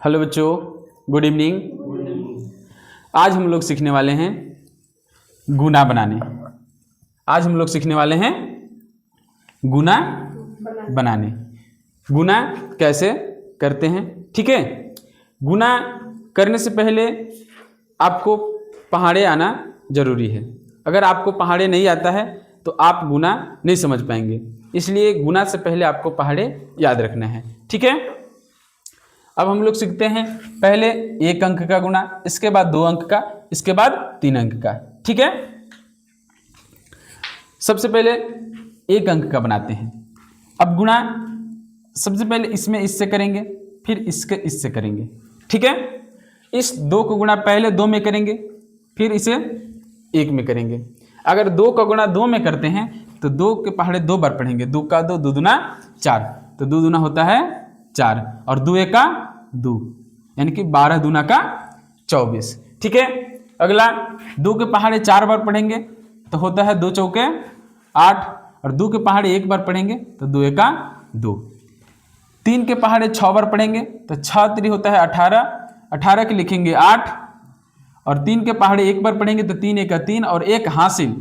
Hello बच्चों, good evening. आज हम लोग सीखने वाले हैं गुना बनाने। आज हम लोग सीखने वाले हैं गुना बनाने। गुना कैसे करते हैं, ठीक है। गुना करने से पहले आपको पहाड़े आना जरूरी है। अगर आपको पहाड़े नहीं आता है तो आप गुना नहीं समझ पाएंगे, इसलिए गुना से पहले आपको पहाड़े याद रखना है, ठीक है। अब हम लोग सीखते हैं पहले 1 अंक का गुना, इसके बाद 2 अंक का, इसके बाद 3 अंक का, ठीक है। सबसे पहले 1 अंक का बनाते हैं। अब गुना सबसे पहले इसमें इससे करेंगे, फिर इसके इससे करेंगे, ठीक है। इस 2 को गुना पहले 2 में करेंगे, फिर इसे 1 में करेंगे। अगर 2 का गुना 2 में करते हैं तो 2 के पहाड़े 2 बार पढ़ेंगे। 2 का 2, 2 दूना 4, तो 2 दूना होता है 4 और 2 एक का 2, यानी कि 12 दूना का 24, ठीक है। अगला 2 के पहाड़े 4 बार पढ़ेंगे तो होता है 2 चौके 8 और 2 के पहाड़े 1 बार पढ़ेंगे तो 2 एक का 2। 3 के पहाड़े 6 बार पढ़ेंगे तो 6 3 होता है 18, 18 के लिखेंगे 8 और 3 के पहाड़े 1 बार पढ़ेंगे तो 3 एक का 3 और 1 हासिल।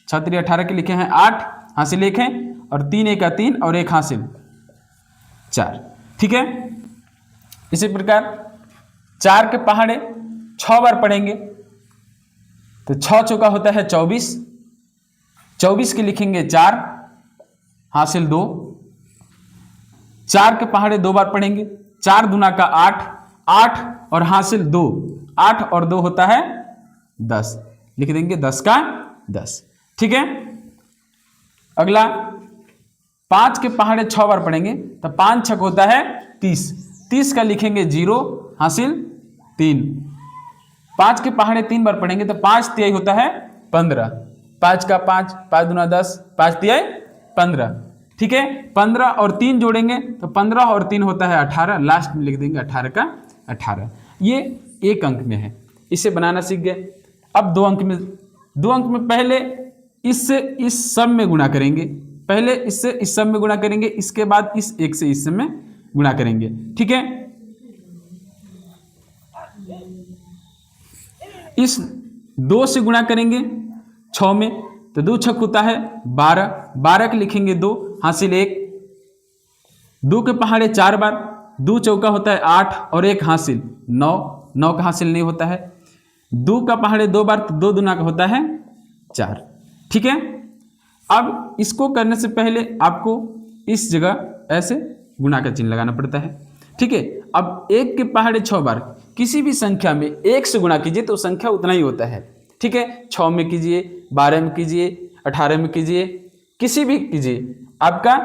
6 3 18 के लिखे हैं 8, हासिल 1 है और 3 एक का 3 और 1 हासिल 4, ठीक है। इसी प्रकार 4 के पहाड़े 6 बार पढ़ेंगे तो 6 चौका होता है 24, 24 के लिखेंगे 4, हासिल 2। 4 के पहाड़े 2 बार पढ़ेंगे, 4 दूना का 8, 8 और हासिल 2, 8 और 2 होता है 10, लिख देंगे 10 का 10, ठीक है। अगला 5 के पहाड़े 6 बार पढ़ेंगे तो 5 छक होता है 30, 30 का लिखेंगे 0, हासिल 3। 5 के पहाड़े 3 बार पढ़ेंगे तो 5 तिहाई होता है 15, 5 का 5, 5 दूना 10, 5 तिहाई 15, ठीक है। 15 और 3 जोड़ेंगे तो 15 और 3 होता है 18, लास्ट में लिख देंगे 18 का 18। ये 1 अंक में है, इसे बनाना सीख गए। अब 2 अंक में पहले इससे इस सब में गुणा करेंगे, पहले इससे इस सब में गुणा करेंगे, इसके बाद इस 1 से इस सब में गुणा करेंगे, ठीक है। इस 2 से गुणा करेंगे 6 में तो 2 छक होता है 12, 12 के लिखेंगे 2, हासिल 1। 2 के पहाड़े 4 बार, 2 चौका होता है 8 और 1 हासिल 9, 9 का हासिल नहीं होता है। 2 का पहाड़े 2 बार तो 2 दूना का होता है 4, ठीक है। अब इसको करने से पहले आपको इस जगह ऐसे गुणा का चिन्ह लगाना पड़ता है, ठीक है। अब 1 के पहाड़े 6 बार किसी भी संख्या में 1 से गुणा कीजिए तो संख्या उतना ही होता है, ठीक है। 6 में कीजिए, 12 में कीजिए, 18 में कीजिए, किसी भी कीजिए, आपका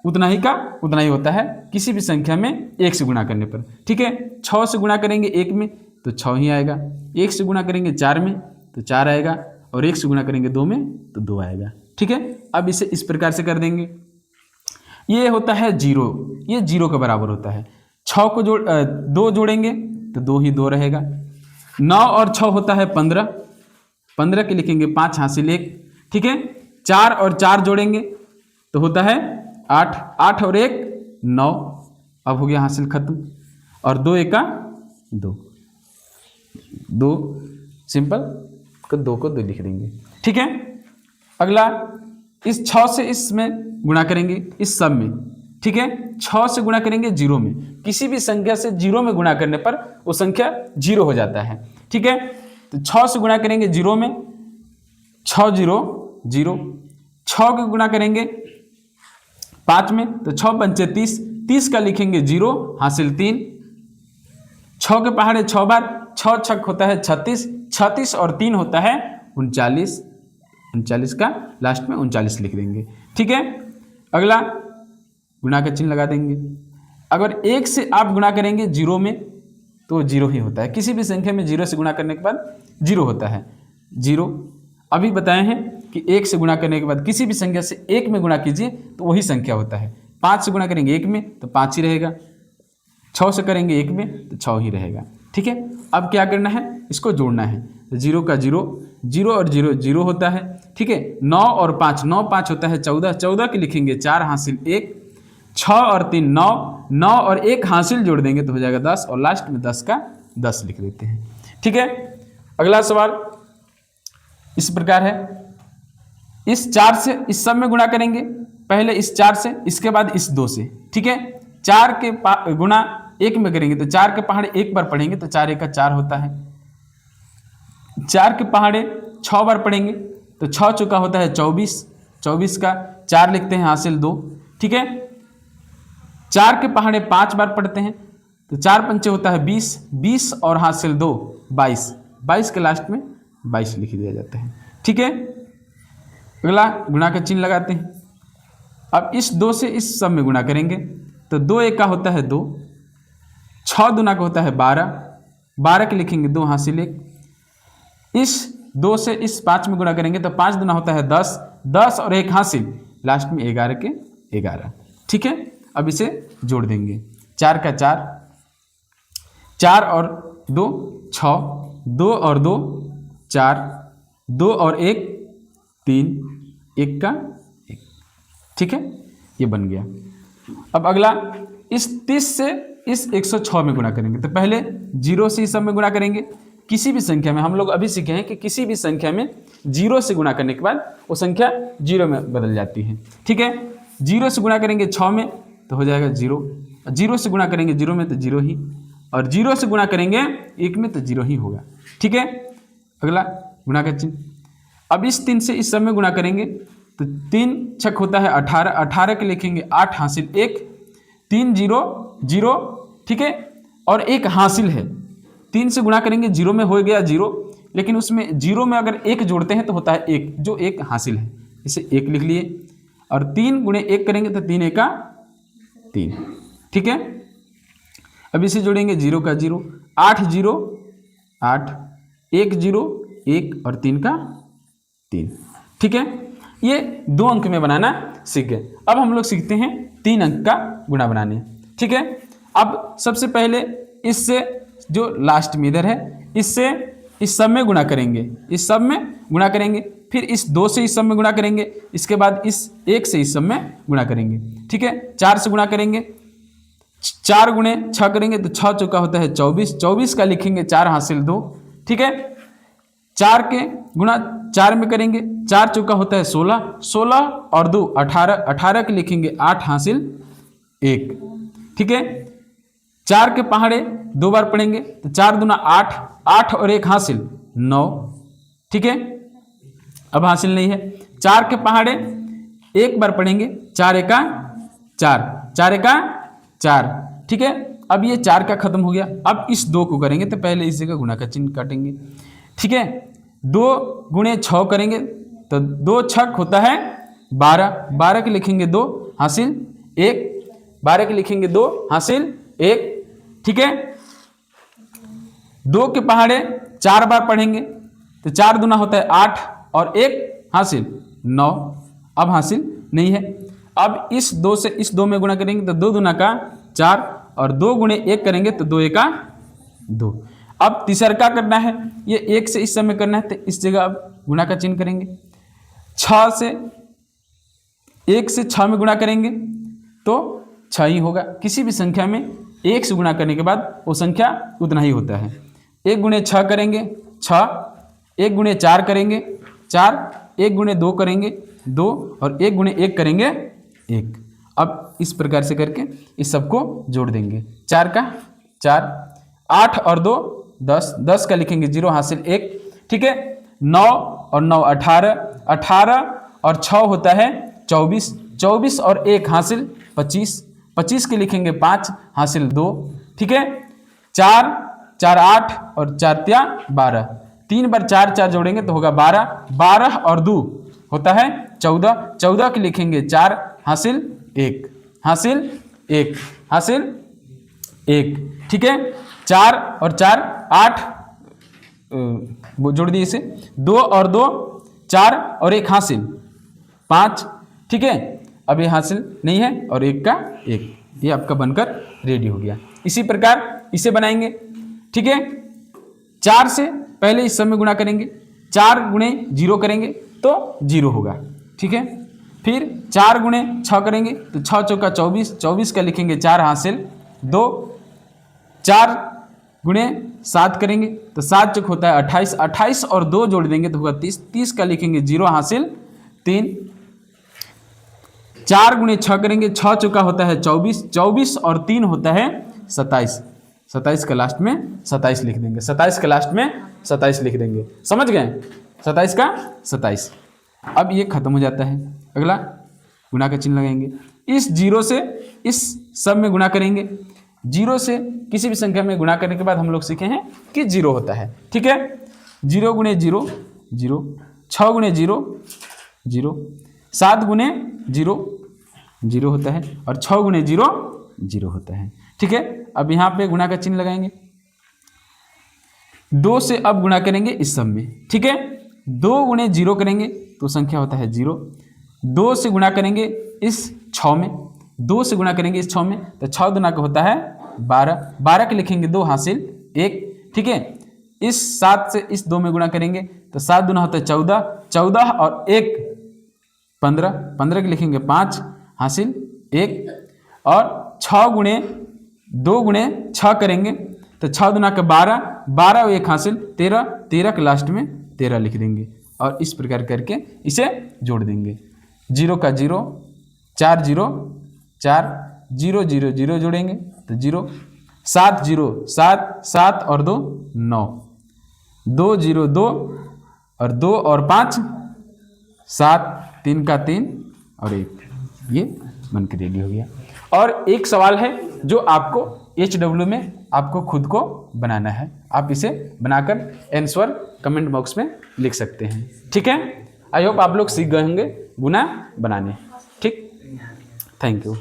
उतना ही होता है किसी भी संख्या में 1 से गुणा करने पर, ठीक है। 6 से गुणा करेंगे 1 में तो 6 ही आएगा, 1 से गुणा करेंगे 4 में तो 4 आएगा और 1 से गुणा करेंगे 2 में तो 2 आएगा, ठीक है। अब इसे इस प्रकार से कर देंगे। ये होता है 0, ये 0 के बराबर होता है। 6 को 2 जोड़ेंगे तो 2 ही 2 रहेगा। 9 और 6 होता है 15, 15 के लिखेंगे 5, हासिल 1, ठीक है। 4 और 4 जोड़ेंगे तो होता है 8, 8 और 1 9, अब हो गया हासिल खत्म। और 2 एक का 2, 2 सिंपल, 2 को 2 लिख देंगे, ठीक है। अगला इस 6 से इसमें गुणा करेंगे, इस सब में, ठीक है। 6 से गुणा करेंगे 0 में, किसी भी संख्या से 0 में गुणा करने पर वो संख्या 0 हो जाता है, ठीक है। तो 6 से गुणा करेंगे 0 में, 6 0 0। 6 के गुणा करेंगे 5 में तो 6 पंचे 30, 30 का लिखेंगे 0, हासिल 3। 6 के पहाड़े 6 बार, 6 छक होता है 36, 36 और 3 होता है 39, 39 का लास्ट में 39 लिख देंगे, ठीक है। अगला गुणा का चिन्ह लगा देंगे। अगर 1 से आप गुणा करेंगे 0 में तो 0 ही होता है, किसी भी संख्या में 0 से गुणा करने के बाद 0 होता है 0। अभी बताए हैं कि 1 से गुणा करने के बाद किसी भी संख्या से 1 में गुणा कीजिए तो वही संख्या होता है। 5 से गुणा करेंगे 1 में तो 5 ही रहेगा, 6 से करेंगे 1 में तो 6 ही रहेगा, ठीक है। अब क्या करना है, इसको जोड़ना है। 0 का 0, 0 और 0 0 होता है, ठीक है। 9 और 5, 9 5 होता है 14, 14 के लिखेंगे 4, हासिल 1। 6 और 3 9, 9 और 1 हासिल जोड़ देंगे तो हो जाएगा 10 और लास्ट में 10 का 10 लिख देते हैं। ठीक है, अगला सवाल इस प्रकार है, इस 4 से इस सब में गुणा करेंगे, पहले इस 4 से, इसके बाद इस 2 से। ठीक है, 4 के गुणा 1 में करेंगे तो 4 के पहाड़े 1 बार पढ़ेंगे तो 4 1 4 होता है। 4 के पहाड़े 6 बार पढ़ेंगे तो 6 चौका होता है 24, 24 का 4 लिखते हैं हासिल 2। ठीक है, 4 के पहाड़े 5 बार पढ़ते हैं तो 4 पंचे होता है 20, 20 और हासिल 2 22, 22 के लास्ट में 22 लिख दिया जाता है। ठीक है, अगला गुणा का चिन्ह लगाते हैं। अब इस 2 से इस सब में गुणा करेंगे तो 2 1 का होता है 2, 6 दूना का होता है 12, 12 के लिखेंगे 2 हासिल 1। इस 2 से इस 5 में गुणा करेंगे तो 5 दूना होता है 10, 10 और 1 हासिल, लास्ट में 11 के 11। ठीक है, अब इसे जोड़ देंगे, 4 का 4, 4 और 2 6, 2 और 2 4, 2 और 1 3, 1 का 1। ठीक है, ये बन गया। अब अगला इस 30 से इस 106 में गुणा करेंगे तो पहले 0 से इस सब में गुणा करेंगे। किसी भी संख्या में, हम लोग अभी सीखे हैं कि किसी भी संख्या में 0 से गुणा करने के बाद वो संख्या 0 में बदल जाती है। ठीक है, 0 से गुणा करेंगे 6 में तो हो जाएगा 0, 0 से गुणा करेंगे 0 में तो 0 ही, और 0 से गुणा करेंगे 1 में तो 0 ही होगा। ठीक है, अगला गुणा का चिन्ह। अब इस 3 से इस सब में गुणा करेंगे तो 3 छक होता है 18, 18 के लिखेंगे 8 हासिल 1, 3 0 0। ठीक है, और 1 हासिल है, 3 से गुणा करेंगे 0 में हो गया 0, लेकिन उसमें 0 में अगर 1 जोड़ते हैं तो होता है 1, जो 1 हासिल है, इसे 1 लिख लिए। और 3 गुणे 1 करेंगे तो 3 1 3। ठीक है, अब इसे जोड़ेंगे 0 का 0, 8 0 8, 1 0 1 और 3 का 3। ठीक है, ये 2 अंक में बनाना सीख गए। अब हम लोग सीखते हैं 3 अंक का गुणा बनाने। ठीक है, अब सबसे पहले इससे जो लास्ट में इधर है, इससे इस सब में गुणा करेंगे, इस सब में गुणा करेंगे, फिर इस 2 से इस सब में गुणा करेंगे, इसके बाद इस 1 से इस सब में गुणा करेंगे। ठीक है, 4 से गुणा करेंगे, 4 गुणे 6 करेंगे तो 6 चौका होता है 24, 24 का लिखेंगे 4 हासिल 2। ठीक है, 4 के गुणा 4 में करेंगे, 4 चौका होता है 16, 16 और 2 18, 18 के लिखेंगे 8 हासिल 1। ठीक है, 4 के पहाड़े 2 बार पढ़ेंगे तो 4 दूना 8, 8 और 1 हासिल 9। ठीक है, अब हासिल नहीं है, 4 के पहाड़े 1 बार पढ़ेंगे, 4 1 4, 4 1 4। ठीक है, अब ये 4 का खत्म हो गया। अब इस 2 को करेंगे तो पहले इस जगह गुणा का चिन्ह काटेंगे। ठीक है, 2 गुणे 6 करेंगे तो 2 छक होता है 12, 12 के लिखेंगे 2 हासिल 1, 12 के लिखेंगे 2 हासिल 1। ठीक है, 2 के पहाड़े 4 बार पढ़ेंगे तो 4 दूना होता है 8 और 1 हासिल 9। अब हासिल नहीं है। अब इस 2 से इस 2 में गुणा करेंगे तो 2 दूना का 4 और 2 गुणे 1 करेंगे तो 2 1 2। अब तीसरका करना है, ये 1 से इस समय करना है तो इस जगह अब गुणा का चिन्ह करेंगे। 6 से 1 से 6 में गुणा करेंगे तो 6 ही होगा। किसी भी संख्या में 1 से गुणा करने के बाद वो संख्या उतना ही होता है। 1 गुणे 6 करेंगे 6, 1 गुणे 4 करेंगे 4, 1 गुणे 2 करेंगे 2 और 1 गुणे 1 करेंगे 1। अब इस प्रकार से करके इस सबको जोड़ देंगे। 4 का 4, 8 और 2 10, 10 का लिखेंगे 0 हासिल 1। ठीक है, 9 और 9 18, 18 और 6 होता है 24, 24 और 1 हासिल 25, 25 के लिखेंगे 5 हासिल 2। ठीक है, 4 4 8 और 4 3 12, 3 बार 4 4 जोड़ेंगे तो होगा 12, 12 और 2 होता है 14, 14 के लिखेंगे 4 हासिल 1 हासिल 1 हासिल 1। ठीक है, 4 और 4 8 वो जोड़ दिए इसे, 2 और 2 4 और 1 हासिल 5। ठीक है, अब ये हासिल नहीं है और 1 का 1, ये आपका बनकर रेडी हो गया। इसी प्रकार इसे बनाएंगे। ठीक है, 4 से पहले इस सब में गुणा करेंगे, 4 गुणे 0 करेंगे तो 0 होगा। ठीक है, फिर 4 गुणे 6 करेंगे तो 6 चौका 24, 24 का लिखेंगे 4 हासिल 2, 4 गुणे 7 करेंगे तो 7 चौक होता है 28, 28 और 2 जोड़ देंगे तो होगा 30, 30 का लिखेंगे 0 हासिल 3, 4 गुणे 6 करेंगे, 6 चौका होता है 24, 24 और 3 होता है 27, 27 का लास्ट में 27 लिख देंगे, 27 के लास्ट में 27 लिख देंगे। समझ गए? 27 का 27। अब ये खत्म हो जाता है। अगला गुणा का चिन्ह लगाएंगे, इस 0 से इस सब में गुणा करेंगे। 0 से किसी भी संख्या में गुणा करने के बाद हम लोग सीखे हैं कि 0 होता है। ठीक है, 0 गुणे 0 0, 6 गुणे 0 0, 7 गुणे 0 0 होता है और 6 गुणे 0 0 होता है। ठीक है, अब यहाँ पे गुणा का चिन्ह लगाएंगे। 2 से अब गुणा करेंगे इस सब में। ठीक है, 2 गुणे 0 करेंगे तो संख्या होता है 0। 2 से गुणा करेंगे इस 6 में, 2 से गुणा करेंगे इस 6 में तो 6 दुना का होता है 12, 12 के लिखेंगे 2 हासिल 1। ठीक है, इस 7 से इस 2 में गुणा करेंगे तो 7 दुना होता है 14, 14 और 1 15, 15 के लिखेंगे 5 हासिल 1 और 6 गुणे 2 गुणे 6 करेंगे तो 6 दुना का 12, 12 और 1 हासिल 13, 13 के लास्ट में 13 लिख देंगे और इस प्रकार करके इसे जोड़ देंगे। 0 का 0, 4 0 4, 0 0 0 जोड़ेंगे तो 0, 7 0 7, 7 और 2 9, 2 0 2 और 2 और 5 7, 3 का 3 और 1, ये बनकर रेडी हो गया। और एक सवाल है जो आपको HW में आपको खुद को बनाना है, आप इसे बनाकर आंसर कमेंट बॉक्स में लिख सकते हैं। ठीक है, आई होप आप लोग सीख गए होंगे गुना बनाने। ठीक, थैंक यू।